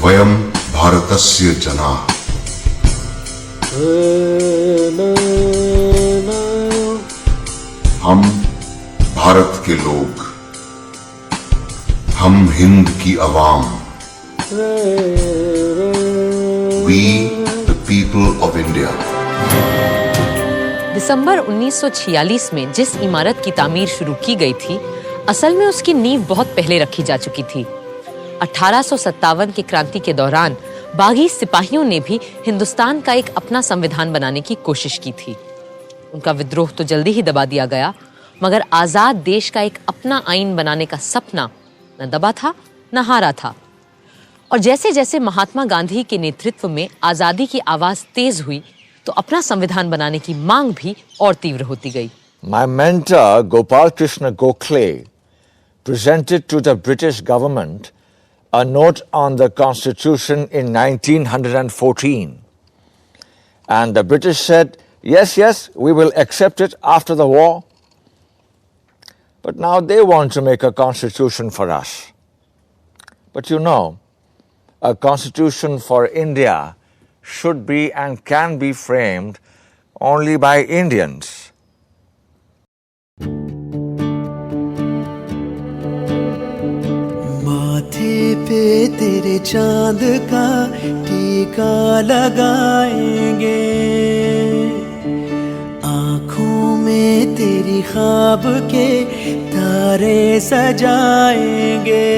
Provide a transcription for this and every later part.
वयम भारतस्य जनाः। हम भारत के लोग, हम हिंद की आवाम, We the people of India। दिसंबर 1946 में जिस इमारत की तामीर शुरू की गई थी, असल में उसकी नींव बहुत पहले रखी जा चुकी थी। 1857 की क्रांति के दौरान बागी सिपाहियों ने भी हिंदुस्तान का एक अपना संविधान बनाने की कोशिश की थी। उनका विद्रोह तो जल्दी ही दबा दिया गया, मगर आजाद देश का एक अपना आईन बनाने का सपना न दबा था न हारा था। और जैसे जैसे महात्मा गांधी के नेतृत्व में आजादी की आवाज तेज हुई, तो अपना संविधान बनाने की मांग भी और तीव्र होती गई। My mentor Gopal Krishna Gokhale presented to the British government a note on the Constitution in 1914, and the British said, yes, we will accept it after the war. But now they want to make a constitution for us. But you know, a constitution for India should be and can be framed only by Indians. माथे पे तेरे चांद का टीका लगाएंगे, आँखों में तेरी ख्वाब के तारे सजाएंगे।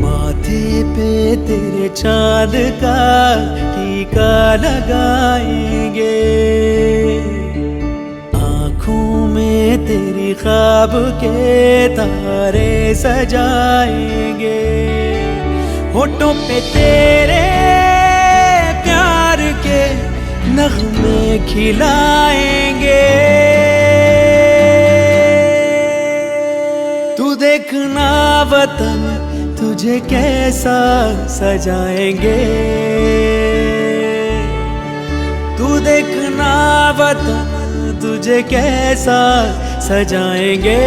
माथे पे तेरे चांद का टीका लगाएंगे, आँखों में तेरी ख्वाब के तारे सजाएंगे, होठों पे तेरे प्यार के नगमे खिलाएंगे। तू देखना वतन तुझे कैसा सजाएंगे, तू देखना वतन तुझे कैसा सजाएंगे,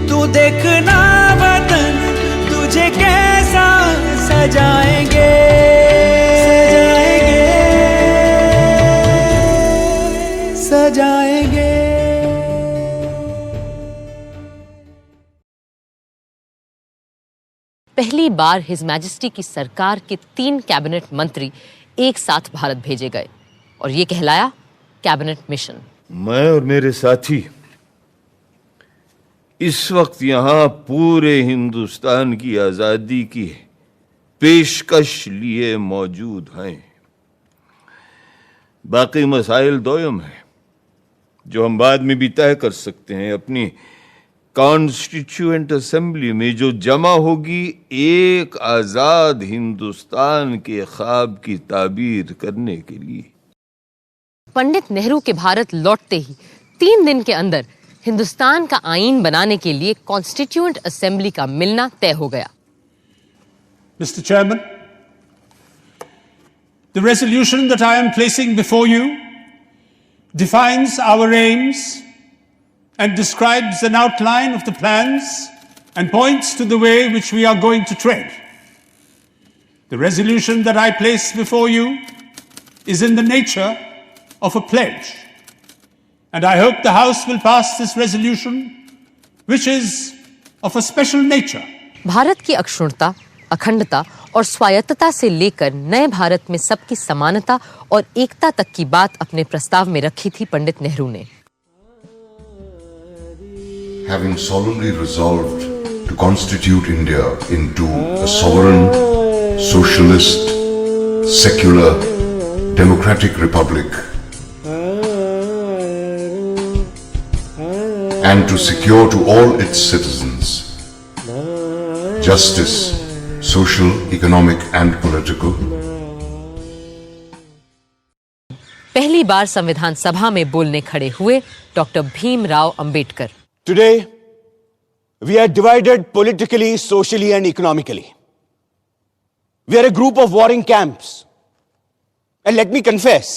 तू देखना वतन तुझे कैसा सजाएंगे, सजाएंगे। पहली बार हिज मैजेस्टी की सरकार के 3 कैबिनेट मंत्री एक साथ भारत भेजे गए और ये कहलाया कैबिनेट मिशन। मैं और मेरे साथी इस वक्त यहाँ पूरे हिंदुस्तान की आजादी की पेशकश लिए मौजूद हैं। बाकी मसाइल दोयम है जो हम बाद में भी तय कर सकते हैं। अपनी कॉन्स्टिट्यूएंट असेंबली में जो जमा होगी एक आजाद हिंदुस्तान के ख्वाब की ताबीर करने के लिए। पंडित नेहरू के भारत लौटते ही 3 दिन के अंदर हिंदुस्तान का आईन बनाने के लिए कॉन्स्टिट्यूएंट असेंबली का मिलना तय हो गया। Mr. Chairman, the resolution that I am placing before you defines our aims and describes an outline of the plans and points to the way which we are going to tread. The resolution that I place before you is in the nature of a pledge, and I hope the House will pass this resolution, which is of a special nature. Bharat की अक्षुण्णता, अखंडता और स्वायत्तता से लेकर नए भारत में सबकी समानता और एकता तक की बात अपने प्रस्ताव में रखी थी पंडित नेहरू ने। Having solemnly resolved to constitute India into a sovereign, socialist, secular, democratic republic, and to secure to all its citizens justice, social, economic and political, पहली बार संविधान सभा में बोलने खड़े हुए doctor Bhimrao Ambedkar. Today, we are divided politically, socially, and economically. We are a group of warring camps. And let me confess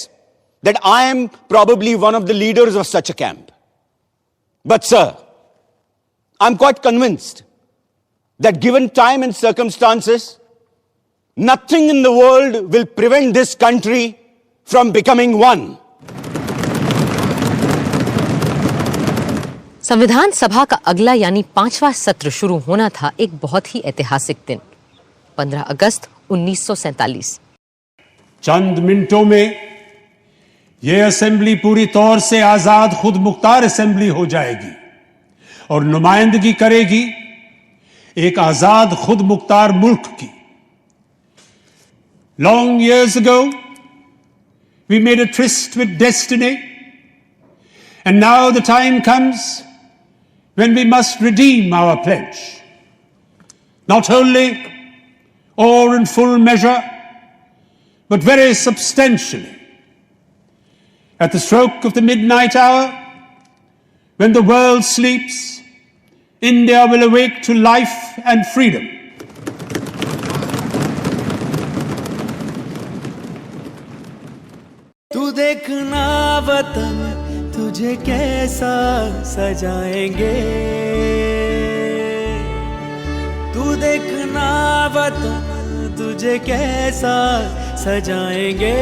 that I am probably one of the leaders of such a camp. But sir, I'm quite convinced that given time and circumstances, nothing in the world will prevent this country from becoming one. संविधान सभा का अगला यानी 5वां सत्र शुरू होना था एक बहुत ही ऐतिहासिक दिन, 15 अगस्त 1947। चंद मिनटों में यह असेंबली पूरी तौर से आजाद खुद मुख्तार असेंबली हो जाएगी और नुमाइंदगी करेगी एक आजाद खुद मुख्तार मुल्क की। Long years ago, we made a tryst with destiny, and now the time comes when we must redeem our pledge, not wholly or in full measure, but very substantially. At the stroke of the midnight hour, when the world sleeps, India will awake to life and freedom. तू देखना वतन तुझे कैसा सजाएंगे, तू देखना वतन तुझे कैसा सजाएंगे,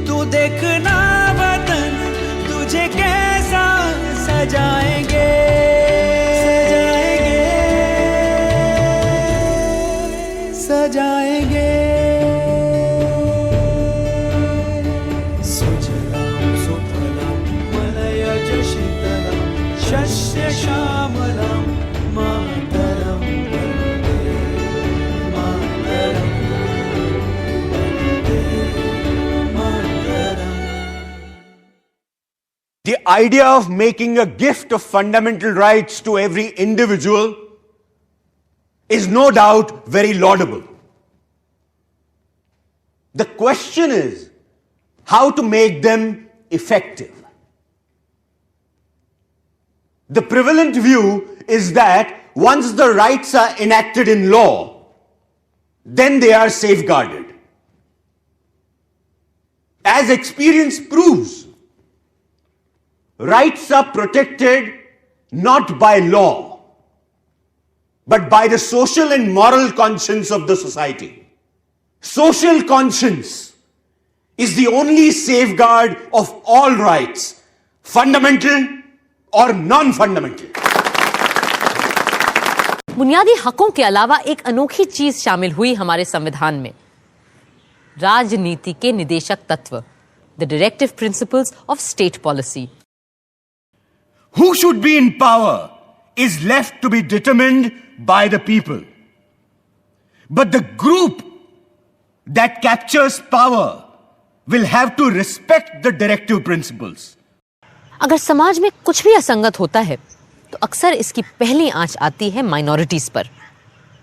तू देखना वतन तुझे कैसा सजाएंगे, सजाएंगे, सजाएंगे। शस्य श्यामलं मातरं वन्दे मातरं वन्दे मातरं। The idea of making a gift of fundamental rights to every individual is no doubt very laudable. The question is how to make them effective. The prevalent view is that once the rights are enacted in law, then they are safeguarded. As experience proves, rights are protected not by law, but by the social and moral conscience of the society. Social conscience is the only safeguard of all rights, fundamental और non fundamental. बुनियादी हकों के अलावा एक अनोखी चीज शामिल हुई हमारे संविधान में, राजनीति के निदेशक तत्व, the directive principles of state policy. Who should be in power is left to be determined by the people. But the group that captures power will have to respect the directive principles. अगर समाज में कुछ भी असंगत होता है तो अक्सर इसकी पहली आंच आती है माइनॉरिटीज पर।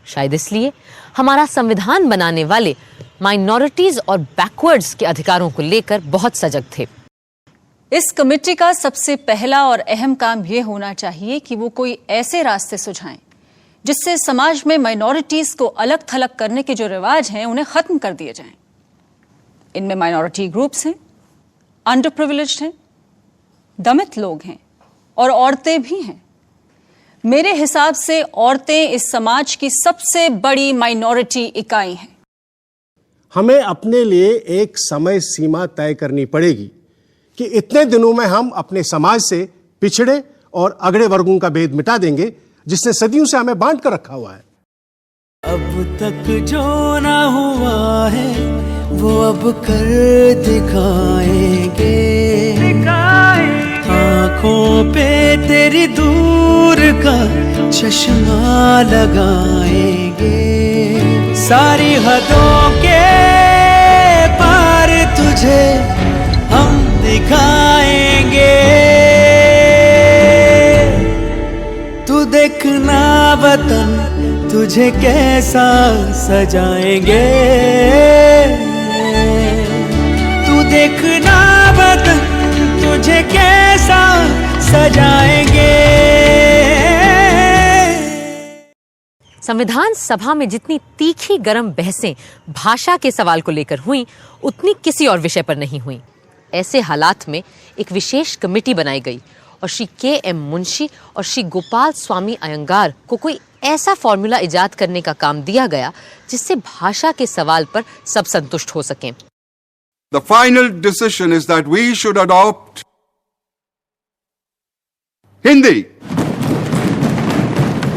शायद इसलिए हमारा संविधान बनाने वाले माइनॉरिटीज और बैकवर्ड्स के अधिकारों को लेकर बहुत सजग थे। इस कमेटी का सबसे पहला और अहम काम यह होना चाहिए कि वो कोई ऐसे रास्ते सुझाएं जिससे समाज में माइनॉरिटीज को अलग थलग करने के जो रिवाज हैं उन्हें खत्म कर दिए जाएं। इनमें माइनॉरिटी ग्रुप्स हैं, अंडर प्रिविलेज्ड हैं, दमित लोग हैं और औरतें भी हैं। मेरे हिसाब से औरतें इस समाज की सबसे बड़ी माइनॉरिटी इकाई हैं। हमें अपने लिए एक समय सीमा तय करनी पड़ेगी कि इतने दिनों में हम अपने समाज से पिछड़े और अगड़े वर्गों का भेद मिटा देंगे जिसने सदियों से हमें बांट कर रखा हुआ है। अब तक जो ना हुआ है वो अब कर दिखाएंगे, आँखों पे तेरी दूर का चश्मा लगाएंगे, सारी हदों के पार तुझे हम दिखाएंगे, तू देखना वतन तुझे कैसा सजाएंगे, तू देखना वतन तुझे कैसा सजाएंगे। संविधान सभा में जितनी तीखी गरम बहसें भाषा के सवाल को लेकर हुई, उतनी किसी और विषय पर नहीं हुई। ऐसे हालात में एक विशेष कमेटी बनाई गई और श्री के.एम. मुंशी और श्री गोपाल स्वामी अयंगार को कोई ऐसा फॉर्मूला इजाद करने का काम दिया गया जिससे भाषा के सवाल पर सब संतुष्ट हो सकें। The final decision is that we should adopt Hindi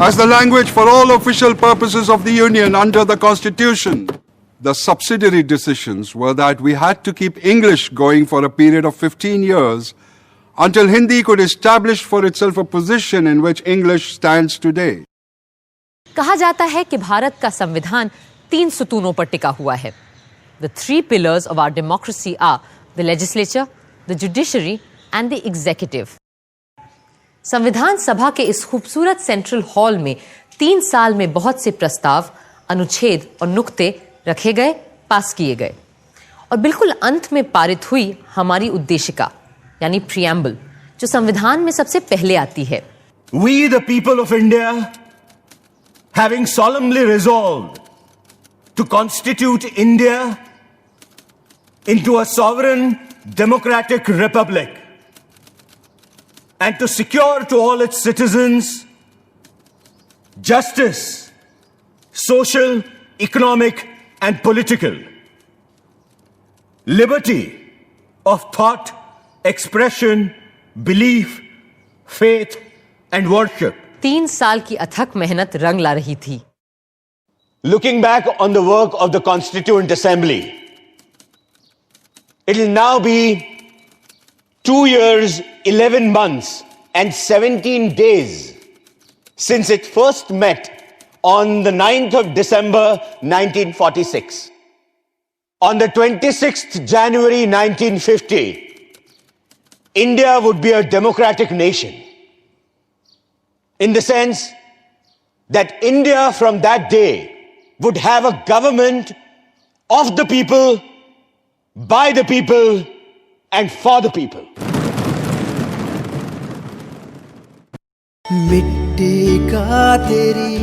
as the language for all official purposes of the Union under the Constitution. The subsidiary decisions were that we had to keep English going for a period of 15 years until Hindi could establish for itself a position in which English stands today. कहा जाता है कि भारत का संविधान 3 सुतूनों पर टिका हुआ है। The 3 pillars of our democracy are the legislature, the judiciary and the executive. संविधान सभा के इस खूबसूरत सेंट्रल हॉल में 3 साल में बहुत से प्रस्ताव, अनुच्छेद और नुक्ते रखे गए, पास किए गए और बिल्कुल अंत में पारित हुई हमारी उद्देशिका यानी प्रियम्बल, जो संविधान में सबसे पहले आती है। We the people of India, having solemnly resolved to constitute India into a sovereign democratic republic and to secure to all its citizens justice, social, economic and political, liberty of thought, expression, belief, faith and worship. 3 साल की अथक मेहनत रंग ला रही थी। Looking back on the work of the Constituent Assembly, it will now be 2 years, 11 months and 17 days since it first met on the 9th of December 1946. On the 26th January 1950, India would be a democratic nation, in the sense that India from that day would have a government of the people, by the people and for the people. मिट्टी का तेरी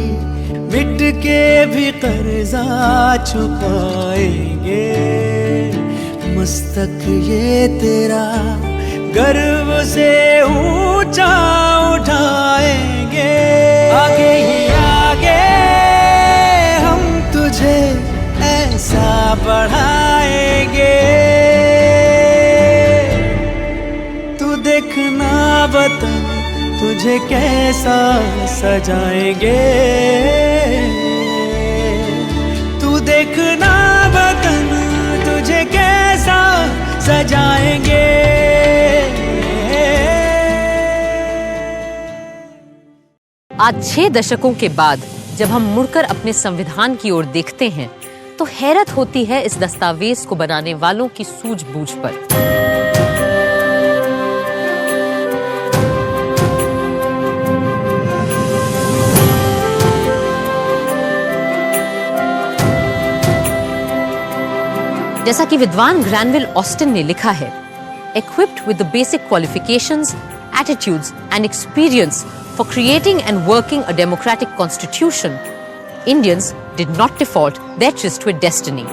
मिट के भी कर्जा चुकाएंगे, मस्तक ये तेरा गर्व से ऊंचा उठाएंगे। आगे ही आगे हम तुझे ऐसा बढ़ाएंगे, तू देखना वतन तुझे कैसा सजाएंगे, तू देखना वतन तुझे कैसा सजाएंगे। आज 6 दशकों के बाद जब हम मुड़कर अपने संविधान की ओर देखते हैं तो हैरत होती है इस दस्तावेज को बनाने वालों की सूझबूझ पर। जैसा कि विद्वान ग्रैनविल ऑस्टिन ने लिखा है, equipped with the basic qualifications, attitudes and experience for creating and working a democratic constitution, Indians did not default their tryst to a destiny.